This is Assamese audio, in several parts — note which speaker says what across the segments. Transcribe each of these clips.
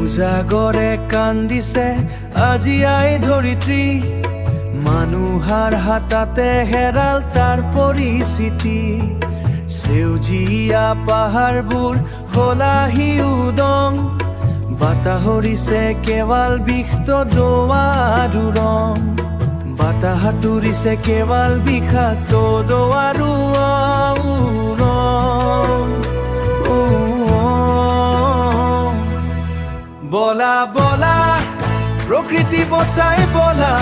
Speaker 1: উজাগৰে কান্দিছে আজি আই ধৰিত্ৰী, মানুহৰ হাততে হেৰাল তাৰ পৰিচিতি। সেউজীয়া পাহাৰবোৰ হলাহি উদং, বাতাহৰিছে কেৱল বিষাক্ত দোৱাৰু ৰং। বাতাহ সাঁতুৰিছে কেৱল বিষাক্ত দোৱাৰু ৰং। বলা বলা প্ৰকৃতি বচাই বলা,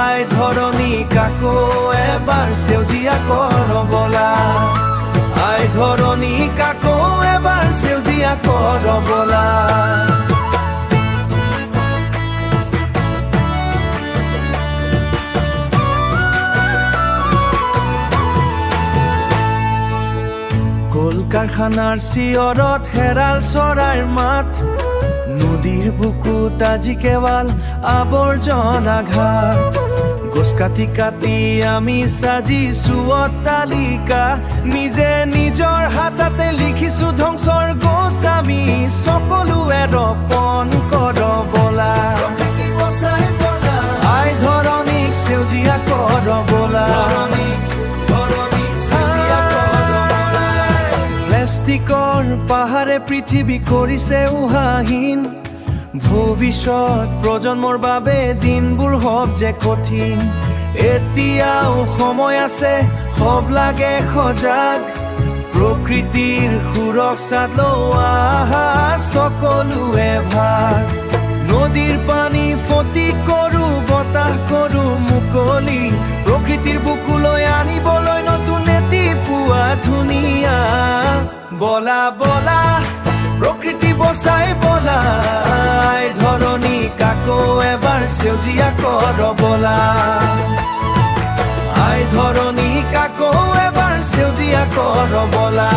Speaker 1: আই ধৰণী কাকো এবাৰ সেউজীয়া কৰ বলা। আই ধৰণী কাকো এবাৰ সেউজীয়া কৰ বলা। কল কাৰখানাৰ চিঞৰত হেৰাল চৰাইৰ মাত, নদীৰ বুকুত আজি কেৱল আৱৰ্জনা ঘাট। গছ কাটি কাটি আমি সাজিছো অট্টালিকা, নিজে নিজৰ হাততে লিখিছো ধ্বংসৰ গছ আমি। সকলোৱে ৰোপণ কৰ বলা, আই ধৰণীক সেউজীয়া কৰ বলা। প্লাষ্টিকৰ পাহাৰে পৃথিৱী কৰিছে উহাহীন, ভৱিষ্যত প্ৰজন্মৰ বাবে দিনবোৰ হব যে কঠিন। এতিয়াও সময় আছে, হব লাগে সজাগ, প্ৰকৃতিৰ সুৰক্ষাত লোৱা সকলোৱে ভাগ। নদীৰ পানী ফটি কৰো, বতাহ কৰো মুকলি, প্ৰকৃতিৰ বুকুলৈ আনিবলৈ নতুন এটি পুৱা ধুনীয়া। বলা বলা প্ৰকৃতি বচাই বলা, আই ধৰণী কাকো এবাৰ সেউজীয়া কৰ বলা। আই ধৰণী কাকো এবাৰ সেউজীয়া কৰ বলা।